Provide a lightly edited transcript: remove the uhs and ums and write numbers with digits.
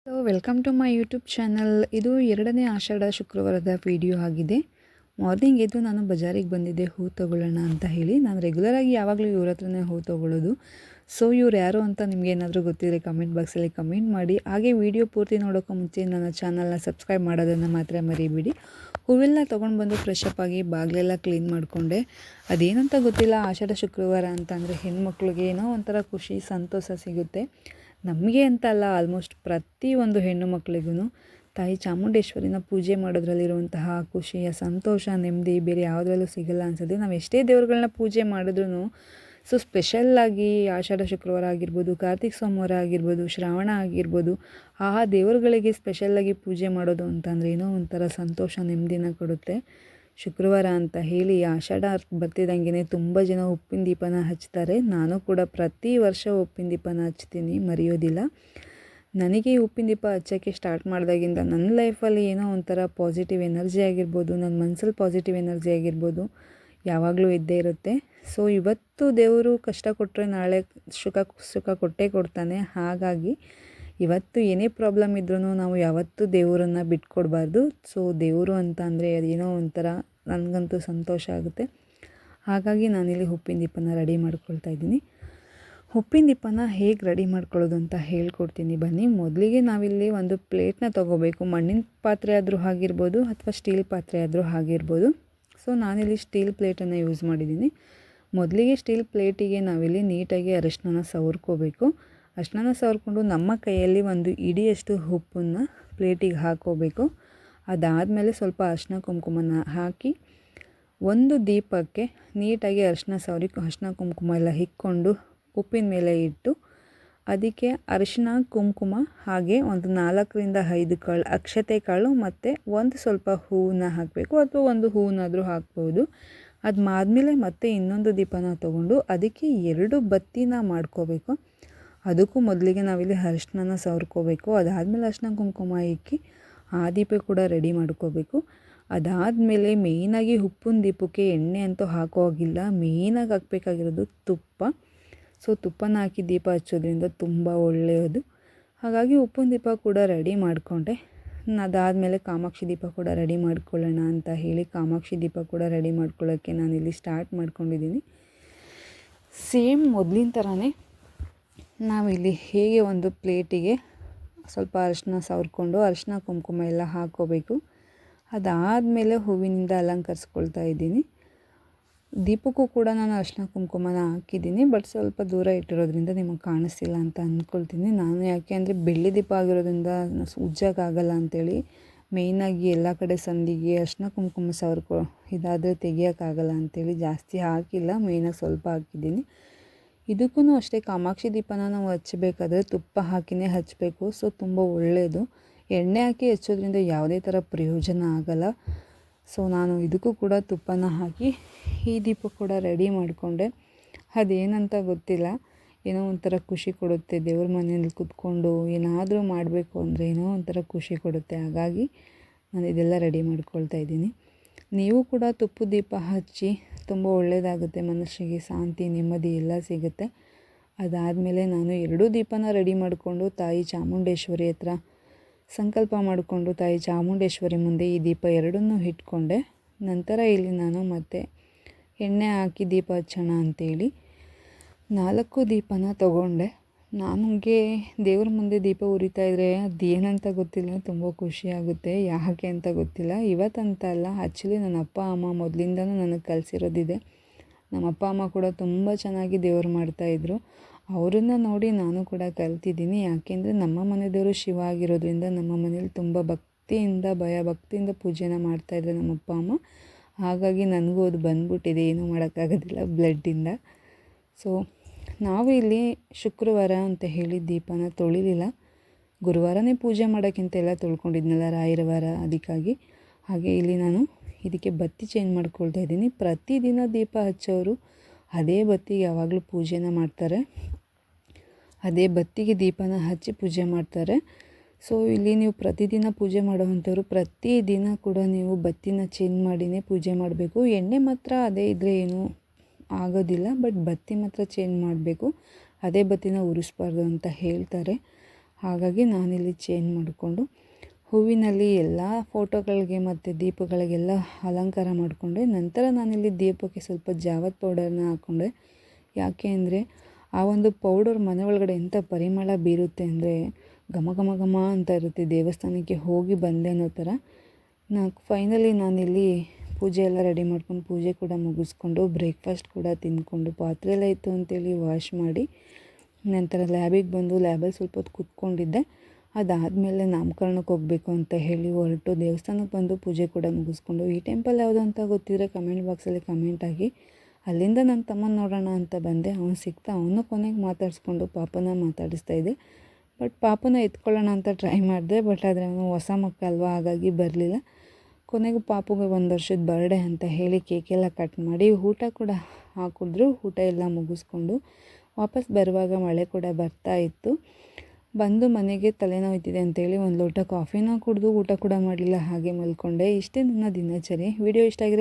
Welcome to my YouTube channel. ಇದು 2ನೇ ಆಷಾಢ ಶುಕ್ರವಾರದ ವಿಡಿಯೋ ಆಗಿದೆ. ಮಾರ್ನಿಂಗ್ ಎದ್ದು ನಾನು ಬಜಾರಿಗೆ ಬಂದಿದ್ದೆ ಹೂ ತೊಗೊಳ್ಳೋಣ ಅಂತ ಹೇಳಿ. ನಾನು ರೆಗ್ಯುಲರಾಗಿ ಯಾವಾಗಲೂ ಇವ್ರ ಹತ್ರನೇ ಹೂ ತೊಗೊಳ್ಳೋದು. ಸೊ ಇವ್ರು ಯಾರು ಅಂತ ನಿಮಗೇನಾದರೂ ಗೊತ್ತಿದ್ರೆ ಕಮೆಂಟ್ ಬಾಕ್ಸಲ್ಲಿ ಕಮೆಂಟ್ ಮಾಡಿ. ಹಾಗೆ ವಿಡಿಯೋ ಪೂರ್ತಿ ನೋಡೋಕ್ಕೂ ಮುಂಚೆ ನನ್ನ ಚಾನಲ್ನ ಸಬ್ಸ್ಕ್ರೈಬ್ ಮಾಡೋದನ್ನು ಮಾತ್ರ ಮರಿಬೇಡಿ. ಹೂವೆಲ್ಲ ತೊಗೊಂಡು ಬಂದು ಫ್ರೆಶ್ ಅಪ್ ಆಗಿ ಬಾಗಿಲೆಲ್ಲ ಕ್ಲೀನ್ ಮಾಡಿಕೊಂಡೆ. ಅದೇನಂತ ಗೊತ್ತಿಲ್ಲ, ಆಷಾಢ ಶುಕ್ರವಾರ ಅಂತಂದರೆ ಹೆಣ್ಮಕ್ಳಿಗೆ ಏನೋ ಒಂಥರ ಖುಷಿ ಸಂತೋಷ ಸಿಗುತ್ತೆ. ನಮಗೆ ಅಂತ ಅಲ್ಲ, ಆಲ್ಮೋಸ್ಟ್ ಪ್ರತಿಯೊಂದು ಹೆಣ್ಣು ಮಕ್ಕಳಿಗೂ ತಾಯಿ ಚಾಮುಂಡೇಶ್ವರಿನ ಪೂಜೆ ಮಾಡೋದ್ರಲ್ಲಿರುವಂತಹ ಖುಷಿಯ ಸಂತೋಷ ನೆಮ್ಮದಿ ಬೇರೆ ಯಾವುದ್ರಲ್ಲೂ ಸಿಗಲ್ಲ ಅನ್ಸುತ್ತೆ. ನಾವು ಎಷ್ಟೇ ದೇವ್ರುಗಳನ್ನ ಪೂಜೆ ಮಾಡಿದ್ರೂ ಸೊ ಸ್ಪೆಷಲ್ಲಾಗಿ ಆಷಾಢ ಶುಕ್ರವಾರ ಆಗಿರ್ಬೋದು, ಕಾರ್ತಿಕ್ ಸೋಮವಾರ ಆಗಿರ್ಬೋದು, ಶ್ರಾವಣ ಆಗಿರ್ಬೋದು, ಆ ದೇವರುಗಳಿಗೆ ಸ್ಪೆಷಲ್ಲಾಗಿ ಪೂಜೆ ಮಾಡೋದು ಅಂತಂದರೆ ಏನೋ ಒಂಥರ ಸಂತೋಷ ನೆಮ್ಮದಿನ ಕೊಡುತ್ತೆ. ಶುಕ್ರವಾರ ಅಂತ ಹೇಳಿ ಆಷಾಢ ಬರ್ತಿದ್ದಂಗೆ ತುಂಬ ಜನ ಉಪ್ಪಿನ ದೀಪನ ಹಚ್ತಾರೆ. ನಾನು ಕೂಡ ಪ್ರತಿ ವರ್ಷ ಉಪ್ಪಿನ ದೀಪನ ಹಚ್ತೀನಿ, ಮರೆಯೋದಿಲ್ಲ. ನನಗೆ ಉಪ್ಪಿನ ದೀಪ ಹಚ್ಚೋಕ್ಕೆ ಸ್ಟಾರ್ಟ್ ಮಾಡಿದಾಗಿಂದ ನನ್ನ ಲೈಫಲ್ಲಿ ಏನೋ ಒಂಥರ ಪಾಸಿಟಿವ್ ಎನರ್ಜಿ ಆಗಿರ್ಬೋದು, ನನ್ನ ಮನಸ್ಸಲ್ಲಿ ಪಾಸಿಟಿವ್ ಎನರ್ಜಿ ಆಗಿರ್ಬೋದು ಯಾವಾಗಲೂ ಇದ್ದೇ ಇರುತ್ತೆ. ಸೊ ಇವತ್ತು ದೇವರು ಕಷ್ಟ ಕೊಟ್ಟರೆ ನಾಳೆ ಸುಖ ಕೊಟ್ಟೇ ಕೊಡ್ತಾನೆ. ಹಾಗಾಗಿ ಇವತ್ತು ಏನೇ ಪ್ರಾಬ್ಲಮ್ ಇದ್ರೂ ನಾವು ಯಾವತ್ತೂ ದೇವರನ್ನು ಬಿಟ್ಕೊಡ್ಬಾರ್ದು. ಸೊ ದೇವರು ಅಂತ ಅಂದರೆ ಅದೇನೋ ಒಂಥರ ನನಗಂತೂ ಸಂತೋಷ ಆಗುತ್ತೆ. ಹಾಗಾಗಿ ನಾನಿಲ್ಲಿ ಉಪ್ಪಿನ ದೀಪನ ರೆಡಿ ಮಾಡ್ಕೊಳ್ತಾ ಇದ್ದೀನಿ. ಉಪ್ಪಿನ ದೀಪನ ಹೇಗೆ ರೆಡಿ ಮಾಡ್ಕೊಳ್ಳೋದು ಅಂತ ಹೇಳ್ಕೊಡ್ತೀನಿ ಬನ್ನಿ. ಮೊದಲಿಗೆ ನಾವಿಲ್ಲಿ ಒಂದು ಪ್ಲೇಟ್ನ ತೊಗೋಬೇಕು. ಮಣ್ಣಿನ ಪಾತ್ರೆ ಆದರೂ ಆಗಿರ್ಬೋದು ಅಥವಾ ಸ್ಟೀಲ್ ಪಾತ್ರೆ ಆದರೂ ಆಗಿರ್ಬೋದು. ಸೊ ನಾನಿಲ್ಲಿ ಸ್ಟೀಲ್ ಪ್ಲೇಟನ್ನು ಯೂಸ್ ಮಾಡಿದ್ದೀನಿ. ಮೊದಲಿಗೆ ಸ್ಟೀಲ್ ಪ್ಲೇಟಿಗೆ ನಾವಿಲ್ಲಿ ನೀಟಾಗಿ ಅರಿಶಿನ ಸವರ್ಕೋಬೇಕು. ಅರಿಶಿನ ಸವರ್ಕೊಂಡು ನಮ್ಮ ಕೈಯಲ್ಲಿ ಒಂದು ಇಡಿಯಷ್ಟು ಉಪ್ಪನ್ನು ಪ್ಲೇಟಿಗೆ ಹಾಕ್ಕೋಬೇಕು. ಅದಾದಮೇಲೆ ಸ್ವಲ್ಪ ಅರಿಶಿನ ಕುಂಕುಮನ ಹಾಕಿ ಒಂದು ದೀಪಕ್ಕೆ ನೀಟಾಗಿ ಅರಿಶಿನ ಕುಂಕುಮ ಎಲ್ಲ ಹಿಕ್ಕೊಂಡು ಉಪ್ಪಿನ ಮೇಲೆ ಇಟ್ಟು ಅದಕ್ಕೆ ಅರಿಶಿನ ಕುಂಕುಮ ಹಾಗೆ ಒಂದು 4ರಿಂದ 5 ಕಾಳು ಅಕ್ಷತೆ ಕಾಳು ಮತ್ತು ಒಂದು ಸ್ವಲ್ಪ ಹೂವನ್ನ ಹಾಕಬೇಕು, ಅಥವಾ ಒಂದು ಹೂವನ್ನಾದರೂ ಹಾಕ್ಬೋದು. ಅದಾದಮೇಲೆ ಮತ್ತೆ ಇನ್ನೊಂದು ದೀಪನ ತೊಗೊಂಡು ಅದಕ್ಕೆ 2 ಬತ್ತಿನ ಮಾಡ್ಕೋಬೇಕು. ಅದಕ್ಕೂ ಮೊದಲಿಗೆ ನಾವಿಲ್ಲಿ ಅರಿಶಿನ ಸವರ್ಕೋಬೇಕು. ಅದಾದಮೇಲೆ ಅರಿಶಿನ ಕುಂಕುಮ ಇಕ್ಕಿ ಆ ದೀಪ ಕೂಡ ರೆಡಿ ಮಾಡ್ಕೋಬೇಕು. ಅದಾದಮೇಲೆ ಮೇಯ್ನಾಗಿ ಉಪ್ಪಿನ ದೀಪಕ್ಕೆ ಎಣ್ಣೆ ಅಂತೂ ಹಾಕೋ ಹಾಗಿಲ್ಲ, ಮೇಯ್ನಾಗಿ ಹಾಕಬೇಕಾಗಿರೋದು ತುಪ್ಪ. ಸೊ ತುಪ್ಪನ ಹಾಕಿ ದೀಪ ಹಚ್ಚೋದ್ರಿಂದ ತುಂಬ ಒಳ್ಳೆಯದು. ಹಾಗಾಗಿ ಉಪ್ಪಿನ ದೀಪ ಕೂಡ ರೆಡಿ ಮಾಡಿಕೊಂಡೆ. ಅದಾದಮೇಲೆ ಕಾಮಾಕ್ಷಿ ದೀಪ ಕೂಡ ರೆಡಿ ಮಾಡ್ಕೊಳ್ಳೋಣ ಅಂತ ಹೇಳಿ ಕಾಮಾಕ್ಷಿ ದೀಪ ಕೂಡ ರೆಡಿ ಮಾಡ್ಕೊಳ್ಳೋಕ್ಕೆ ನಾನಿಲ್ಲಿ ಸ್ಟಾರ್ಟ್ ಮಾಡ್ಕೊಂಡಿದ್ದೀನಿ. ಸೇಮ್ ಮೊದಲಿನ ಥರನೇ ನಾವಿಲ್ಲಿ ಹೇಗೆ ಒಂದು ಪ್ಲೇಟಿಗೆ ಸ್ವಲ್ಪ ಅರಿಶಿನ ಸವರ್ಕೊಂಡು ಅರಿಶಿನ ಕುಂಕುಮ ಎಲ್ಲ ಹಾಕ್ಕೋಬೇಕು. ಅದಾದಮೇಲೆ ಹೂವಿನಿಂದ ಅಲಂಕರಿಸ್ಕೊಳ್ತಾ ಇದ್ದೀನಿ. ದೀಪಕ್ಕೂ ಕೂಡ ನಾನು ಅರಿಶಿನ ಕುಂಕುಮನ ಹಾಕಿದ್ದೀನಿ, ಬಟ್ ಸ್ವಲ್ಪ ದೂರ ಇಟ್ಟಿರೋದ್ರಿಂದ ನಿಮಗೆ ಕಾಣಿಸ್ತಿಲ್ಲ ಅಂತ ಅಂದ್ಕೊಳ್ತೀನಿ. ನಾನು ಯಾಕೆ ಅಂದರೆ ಬೆಳ್ಳಿ ದೀಪ ಆಗಿರೋದ್ರಿಂದ ಉಜ್ಜೋಕ್ಕಾಗಲ್ಲ ಅಂಥೇಳಿ ಮೇಯ್ನಾಗಿ ಎಲ್ಲ ಕಡೆ ಸಂದಿಗೆ ಅರಿಶಿನ ಕುಂಕುಮ ಇದಾದರೆ ತೆಗಿಯೋಕ್ಕಾಗಲ್ಲ ಅಂಥೇಳಿ ಜಾಸ್ತಿ ಹಾಕಿಲ್ಲ, ಮೇಯ್ನಾಗಿ ಸ್ವಲ್ಪ ಹಾಕಿದ್ದೀನಿ. ಇದಕ್ಕೂ ಅಷ್ಟೇ ಕಾಮಾಕ್ಷಿ ದೀಪನ ನಾವು ಹಚ್ಚಬೇಕಾದ್ರೆ ತುಪ್ಪ ಹಾಕಿನೇ ಹಚ್ಚಬೇಕು. ಸೊ ತುಂಬ ಒಳ್ಳೆಯದು. ಎಣ್ಣೆ ಹಾಕಿ ಹಚ್ಚೋದ್ರಿಂದ ಯಾವುದೇ ಥರ ಪ್ರಯೋಜನ ಆಗಲ್ಲ. ಸೊ ನಾನು ಇದಕ್ಕೂ ಕೂಡ ತುಪ್ಪನ ಹಾಕಿ ಈ ದೀಪ ಕೂಡ ರೆಡಿ ಮಾಡಿಕೊಂಡೆ. ಅದೇನಂತ ಗೊತ್ತಿಲ್ಲ, ಏನೋ ಒಂಥರ ಖುಷಿ ಕೊಡುತ್ತೆ. ದೇವ್ರ ಮನೆಯಲ್ಲಿ ಕೂತ್ಕೊಂಡು ಏನಾದರೂ ಮಾಡಬೇಕು ಅಂದರೆ ಏನೋ ಒಂಥರ ಖುಷಿ ಕೊಡುತ್ತೆ. ಹಾಗಾಗಿ ನಾನು ಇದೆಲ್ಲ ರೆಡಿ ಮಾಡ್ಕೊಳ್ತಾ ಇದ್ದೀನಿ. ನೀವು ಕೂಡ ತುಪ್ಪದ ದೀಪ ಹಚ್ಚಿ, ತುಂಬ ಒಳ್ಳೆಯದಾಗುತ್ತೆ. ಮನಸ್ಸಿಗೆ ಶಾಂತಿ ನೆಮ್ಮದಿ ಎಲ್ಲ ಸಿಗುತ್ತೆ. ಅದಾದಮೇಲೆ ನಾನು 2 ದೀಪನ ರೆಡಿ ಮಾಡಿಕೊಂಡು ತಾಯಿ ಚಾಮುಂಡೇಶ್ವರಿ ಹತ್ರ ಸಂಕಲ್ಪ ಮಾಡಿಕೊಂಡು ತಾಯಿ ಚಾಮುಂಡೇಶ್ವರಿ ಮುಂದೆ ಈ ದೀಪ 2ನ್ನೂ ಇಟ್ಕೊಂಡೆ. ನಂತರ ಇಲ್ಲಿ ನಾನು ಮತ್ತೆ ಎಣ್ಣೆ ಹಾಕಿ ದೀಪ ಹಚ್ಚೋಣ ಅಂತೇಳಿ 4 ದೀಪನ ತೊಗೊಂಡೆ. ನನಗೆ ದೇವ್ರ ಮುಂದೆ ದೀಪ ಉರಿತಾಯಿದ್ರೆ ಅದೇನಂತ ಗೊತ್ತಿಲ್ಲ, ತುಂಬ ಖುಷಿಯಾಗುತ್ತೆ. ಯಾಕೆ ಅಂತ ಗೊತ್ತಿಲ್ಲ, ಇವತ್ತಂತ ಅಲ್ಲ, ಆ್ಯಕ್ಚುಲಿ ನನ್ನ ಅಪ್ಪ ಅಮ್ಮ ಮೊದಲಿಂದನೂ ನನಗೆ ಕಲಿಸಿರೋದಿದೆ. ನಮ್ಮ ಅಪ್ಪ ಅಮ್ಮ ಕೂಡ ತುಂಬ ಚೆನ್ನಾಗಿ ದೇವ್ರು ಮಾಡ್ತಾಯಿದ್ರು. ಅವರನ್ನು ನೋಡಿ ನಾನು ಕೂಡ ಕಲ್ತಿದ್ದೀನಿ. ಯಾಕೆಂದರೆ ನಮ್ಮ ಮನೆ ದೇವರು ಶಿವ ಆಗಿರೋದ್ರಿಂದ ನಮ್ಮ ಮನೇಲಿ ತುಂಬ ಭಕ್ತಿಯಿಂದ ಪೂಜೆನ ಮಾಡ್ತಾಯಿದ್ರು ನಮ್ಮ ಅಪ್ಪ ಅಮ್ಮ. ಹಾಗಾಗಿ ನನಗೂ ಅದು ಬಂದ್ಬಿಟ್ಟಿದೆ, ಏನೂ ಮಾಡೋಕ್ಕಾಗೋದಿಲ್ಲ ಬ್ಲಡ್ಡಿಂದ. ಸೊ ನಾವು ಇಲ್ಲಿ ಶುಕ್ರವಾರ ಅಂತ ಹೇಳಿ ದೀಪನ ತೊಳಿಲಿಲ್ಲ. ಗುರುವಾರನೇ ಪೂಜೆ ಮಾಡೋಕ್ಕಿಂತ ಎಲ್ಲ ತೊಳ್ಕೊಂಡಿದ್ನಲ್ಲ ರಾಯರ ವಾರ, ಅದಕ್ಕಾಗಿ. ಹಾಗೆ ಇಲ್ಲಿ ನಾನು ಇದಕ್ಕೆ ಬತ್ತಿ ಚೇಂಜ್ ಮಾಡ್ಕೊಳ್ತಾ ಇದ್ದೀನಿ. ಪ್ರತಿದಿನ ದೀಪ ಹಚ್ಚೋರು ಅದೇ ಬತ್ತಿಗೆ ಯಾವಾಗಲೂ ಪೂಜೆನ ಮಾಡ್ತಾರೆ, ಅದೇ ಬತ್ತಿಗೆ ದೀಪನ ಹಚ್ಚಿ ಪೂಜೆ ಮಾಡ್ತಾರೆ. ಸೊ ಇಲ್ಲಿ ನೀವು ಪ್ರತಿದಿನ ಪೂಜೆ ಮಾಡೋವಂಥವ್ರು ಪ್ರತಿದಿನ ಕೂಡ ನೀವು ಬತ್ತಿನ ಚೇಂಜ್ ಮಾಡಿನೇ ಪೂಜೆ ಮಾಡಬೇಕು. ಎಣ್ಣೆ ಮಾತ್ರ ಅದೇ ಇದ್ದರೆ ಏನೂ ಆಗೋದಿಲ್ಲ, ಬಟ್ ಬತ್ತಿ ಮಾತ್ರ ಚೇಂಜ್ ಮಾಡಬೇಕು. ಅದೇ ಬತ್ತಿನ ಉರಿಸ್ಬಾರ್ದು ಅಂತ ಹೇಳ್ತಾರೆ. ಹಾಗಾಗಿ ನಾನಿಲ್ಲಿ ಚೇಂಜ್ ಮಾಡಿಕೊಂಡು ಹೂವಿನಲ್ಲಿ ಎಲ್ಲ ಫೋಟೋಗಳಿಗೆ ಮತ್ತು ದೀಪಗಳಿಗೆಲ್ಲ ಅಲಂಕಾರ ಮಾಡಿಕೊಂಡೆ. ನಂತರ ನಾನಿಲ್ಲಿ ದೀಪಕ್ಕೆ ಸ್ವಲ್ಪ ಜಾವತ್ ಪೌಡರ್ನ ಹಾಕ್ಕೊಂಡೆ. ಯಾಕೆ ಅಂದರೆ ಆ ಒಂದು ಪೌಡರ್ ಮನೆ ಒಳಗಡೆ ಎಂಥ ಪರಿಮಳ ಬೀರುತ್ತೆ ಅಂದರೆ ಘಮ ಘಮ ಘಮ ಅಂತ ಇರುತ್ತೆ. ದೇವಸ್ಥಾನಕ್ಕೆ ಹೋಗಿ ಬಂದೆ ಅನ್ನೋ ಥರ. ಫೈನಲಿ ನಾನಿಲ್ಲಿ ಪೂಜೆ ಎಲ್ಲ ರೆಡಿ ಮಾಡ್ಕೊಂಡು ಪೂಜೆ ಕೂಡ ಮುಗಿಸ್ಕೊಂಡು ಬ್ರೇಕ್ಫಾಸ್ಟ್ ಕೂಡ ತಿಂದ್ಕೊಂಡು ಪಾತ್ರೆ ಎಲ್ಲ ಇತ್ತು ಅಂತೇಳಿ ವಾಶ್ ಮಾಡಿ ನಂತರ ಲ್ಯಾಬಿಗೆ ಬಂದು ಲ್ಯಾಬಲ್ಲಿ ಸ್ವಲ್ಪ ಹೊತ್ತು ಕೂತ್ಕೊಂಡಿದ್ದೆ. ಅದಾದಮೇಲೆ ನಾಮಕರಣಕ್ಕೆ ಹೋಗಬೇಕು ಅಂತ ಹೇಳಿ ಹೊರಟು ದೇವಸ್ಥಾನಕ್ಕೆ ಬಂದು ಪೂಜೆ ಕೂಡ ಮುಗಿಸ್ಕೊಂಡು ಈ ಟೆಂಪಲ್ ಯಾವುದು ಅಂತ ಗೊತ್ತಿದ್ರೆ ಕಮೆಂಟ್ ಬಾಕ್ಸಲ್ಲಿ ಕಮೆಂಟ್ ಆಗಿ. ಅಲ್ಲಿಂದ ನನ್ನ ತಮ್ಮನ ನೋಡೋಣ ಅಂತ ಬಂದೆ. ಅವನು ಸಿಕ್ತಾ, ಅವನು ಕೊನೆಗೆ ಮಾತಾಡಿಸ್ಕೊಂಡು ಪಾಪನ ಮಾತಾಡಿಸ್ತಾ ಇದ್ದೆ. ಬಟ್ ಪಾಪನ ಎತ್ಕೊಳ್ಳೋಣ ಅಂತ ಟ್ರೈ ಮಾಡಿದೆ. ಬಟ್ ಆದರೆ ಅವನು ಹೊಸ ಮಕ್ಕ ಅಲ್ವಾ, ಹಾಗಾಗಿ ಬರಲಿಲ್ಲ. ಕೊನೆಗೂ ಪಾಪುಗೆ 1 ವರ್ಷದ ಬರ್ಡೇ ಅಂತ ಹೇಳಿ ಕೇಕೆಲ್ಲ ಕಟ್ ಮಾಡಿ ಊಟ ಕೂಡ ಹಾಕಿದ್ರು. ಊಟ ಎಲ್ಲ ಮುಗಿಸ್ಕೊಂಡು ವಾಪಸ್ ಬರುವಾಗ ಮಳೆ ಕೂಡ ಬರ್ತಾ ಇತ್ತು. ಬಂದು ಮನೆಗೆ ತಲೆನೋಯ್ತಿದೆ ಅಂತೇಳಿ 1 ಲೋಟ ಕಾಫಿನ ಕುಡಿದು ಊಟ ಕೂಡ ಮಾಡಲಿಲ್ಲ, ಹಾಗೆ ಮಲ್ಕೊಂಡೆ. ಇಷ್ಟೇ ನನ್ನ ದಿನಚರಿ. ವಿಡಿಯೋ ಇಷ್ಟ ಆಗಿದ್ರೆ